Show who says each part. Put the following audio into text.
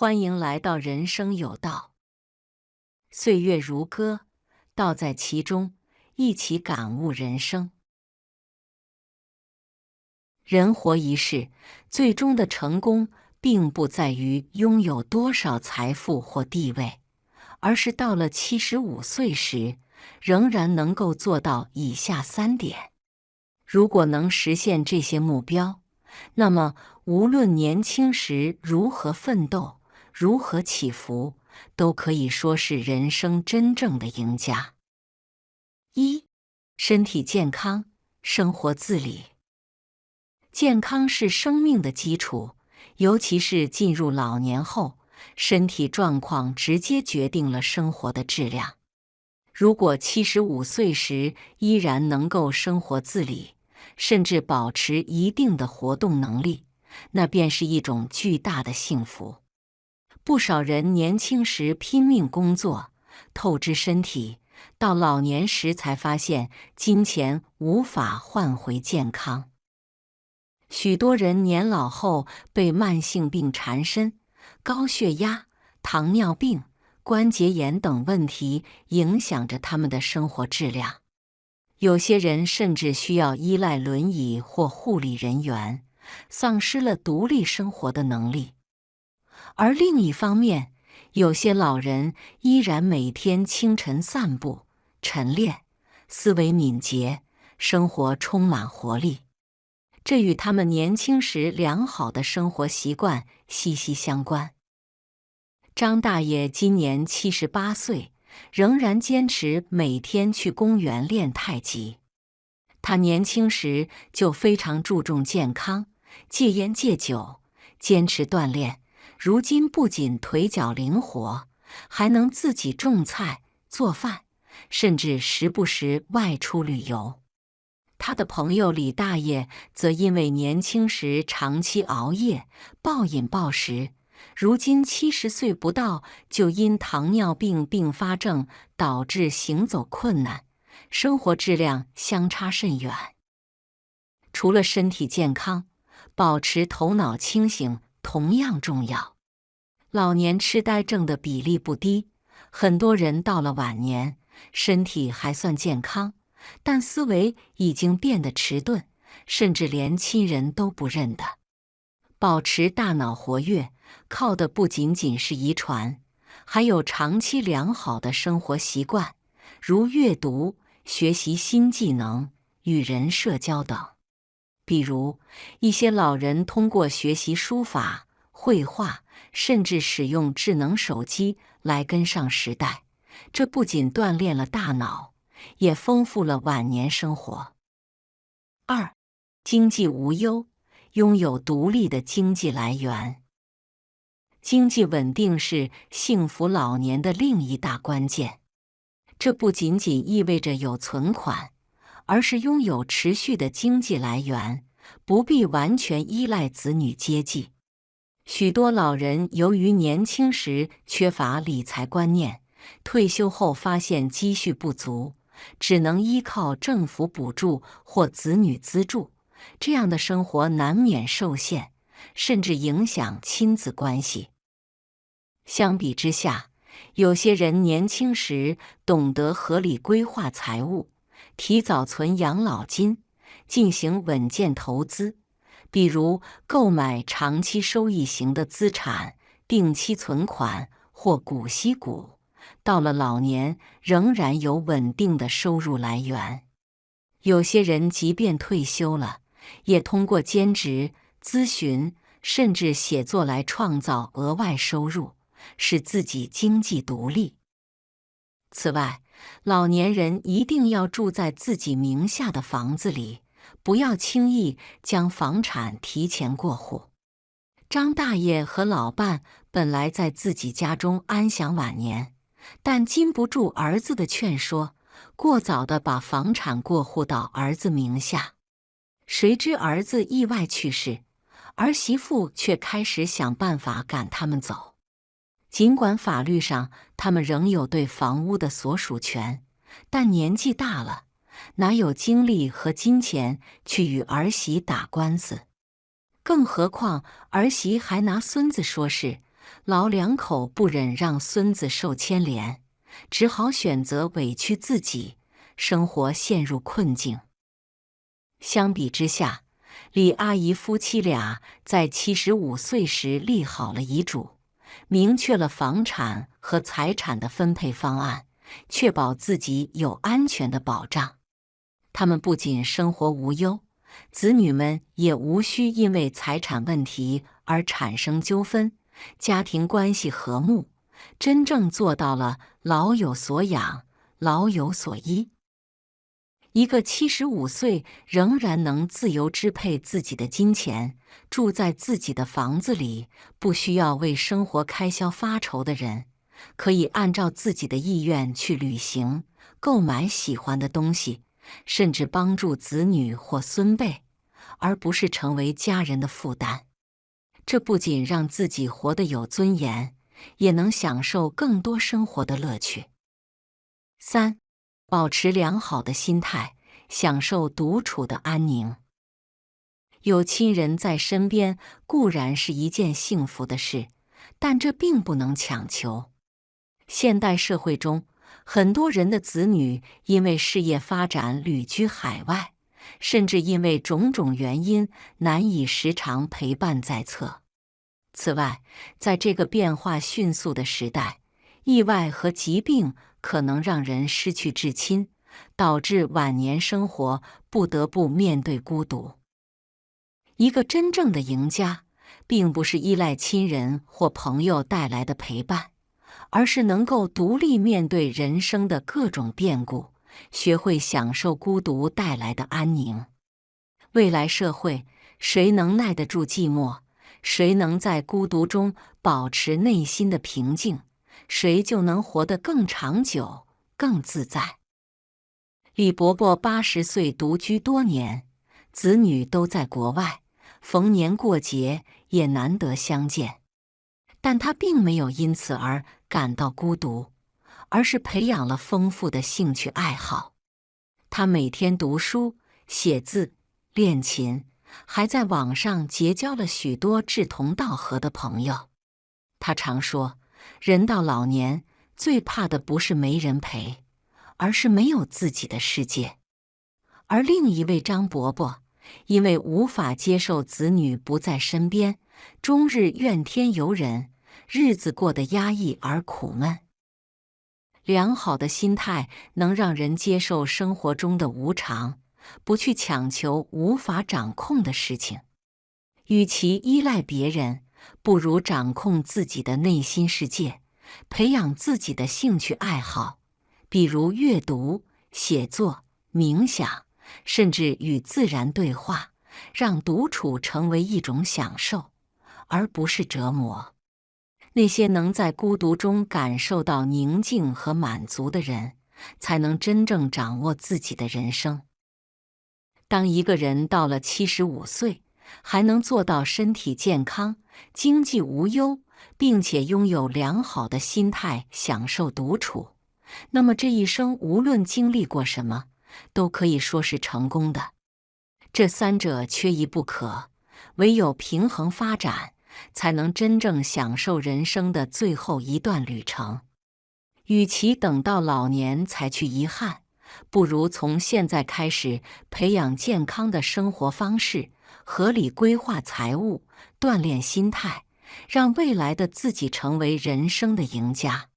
Speaker 1: 欢迎来到人生有道，岁月如歌，道在其中，一起感悟人生。人活一世，最终的成功并不在于拥有多少财富或地位，而是到了75岁时，仍然能够做到以下3点。如果能实现这些目标，那么无论年轻时如何奋斗，如何起伏，都可以说是人生真正的赢家。1. 身体健康，生活自理。健康是生命的基础，尤其是进入老年后，身体状况直接决定了生活的质量。如果75岁时依然能够生活自理，甚至保持一定的活动能力，那便是一种巨大的幸福。不少人年轻时拼命工作，透支身体，到老年时才发现金钱无法换回健康。许多人年老后被慢性病缠身，高血压、糖尿病、关节炎等问题影响着他们的生活质量。有些人甚至需要依赖轮椅或护理人员，丧失了独立生活的能力。而另一方面，有些老人依然每天清晨散步、晨练，思维敏捷，生活充满活力。这与他们年轻时良好的生活习惯息息相关。张大爷今年78岁，仍然坚持每天去公园练太极。他年轻时就非常注重健康，戒烟戒酒，坚持锻炼。如今不仅腿脚灵活，还能自己种菜、做饭，甚至时不时外出旅游。他的朋友李大爷则因为年轻时长期熬夜、暴饮暴食，如今70岁不到就因糖尿病并发症导致行走困难，生活质量相差甚远。除了身体健康，保持头脑清醒同样重要。老年痴呆症的比例不低，很多人到了晚年，身体还算健康，但思维已经变得迟钝，甚至连亲人都不认得。保持大脑活跃，靠的不仅仅是遗传，还有长期良好的生活习惯，如阅读、学习新技能、与人社交等。比如，一些老人通过学习书法、绘画，甚至使用智能手机来跟上时代，这不仅锻炼了大脑，也丰富了晚年生活。2. 经济无忧，拥有独立的经济来源。经济稳定是幸福老年的另一大关键。这不仅仅意味着有存款，而是拥有持续的经济来源，不必完全依赖子女接济。许多老人由于年轻时缺乏理财观念，退休后发现积蓄不足，只能依靠政府补助或子女资助，这样的生活难免受限，甚至影响亲子关系。相比之下，有些人年轻时懂得合理规划财务，提早存养老金，进行稳健投资，比如购买长期收益型的资产、定期存款或股息股，到了老年仍然有稳定的收入来源。有些人即便退休了，也通过兼职、咨询甚至写作来创造额外收入，使自己经济独立。此外，老年人一定要住在自己名下的房子里，不要轻易将房产提前过户。张大爷和老伴本来在自己家中安享晚年，但禁不住儿子的劝说，过早地把房产过户到儿子名下。谁知儿子意外去世，儿媳妇却开始想办法赶他们走。尽管法律上他们仍有对房屋的所属权，但年纪大了，哪有精力和金钱去与儿媳打官司？更何况儿媳还拿孙子说事，老两口不忍让孙子受牵连，只好选择委屈自己，生活陷入困境。相比之下，李阿姨夫妻俩在75岁时立好了遗嘱，明确了房产和财产的分配方案，确保自己有安全的保障。他们不仅生活无忧，子女们也无需因为财产问题而产生纠纷，家庭关系和睦，真正做到了老有所养，老有所依。一个75岁仍然能自由支配自己的金钱，住在自己的房子里，不需要为生活开销发愁的人，可以按照自己的意愿去旅行，购买喜欢的东西，甚至帮助子女或孙辈，而不是成为家人的负担。这不仅让自己活得有尊严，也能享受更多生活的乐趣。3. 保持良好的心态，享受独处的安宁。有亲人在身边固然是一件幸福的事，但这并不能强求。现代社会中，很多人的子女因为事业发展旅居海外，甚至因为种种原因难以时常陪伴在侧。此外，在这个变化迅速的时代，意外和疾病可能让人失去至亲，导致晚年生活不得不面对孤独。一个真正的赢家，并不是依赖亲人或朋友带来的陪伴，而是能够独立面对人生的各种变故，学会享受孤独带来的安宁。未来社会，谁能耐得住寂寞，谁能在孤独中保持内心的平静，谁就能活得更长久、更自在。李伯伯80岁独居多年，子女都在国外，逢年过节也难得相见。但他并没有因此而感到孤独，而是培养了丰富的兴趣爱好。他每天读书、写字、练琴，还在网上结交了许多志同道合的朋友。他常说，人到老年，最怕的不是没人陪，而是没有自己的世界。而另一位张伯伯，因为无法接受子女不在身边，终日怨天尤人，日子过得压抑而苦闷。良好的心态能让人接受生活中的无常，不去强求无法掌控的事情。与其依赖别人，不如掌控自己的内心世界，培养自己的兴趣爱好，比如阅读、写作、冥想，甚至与自然对话，让独处成为一种享受，而不是折磨。那些能在孤独中感受到宁静和满足的人，才能真正掌握自己的人生。当一个人到了75岁，还能做到身体健康、经济无忧，并且拥有良好的心态，享受独处，那么这一生无论经历过什么，都可以说是成功的。这三者缺一不可，唯有平衡发展，才能真正享受人生的最后一段旅程。与其等到老年才去遗憾，不如从现在开始培养健康的生活方式，合理规划财务，锻炼心态，让未来的自己成为人生的赢家。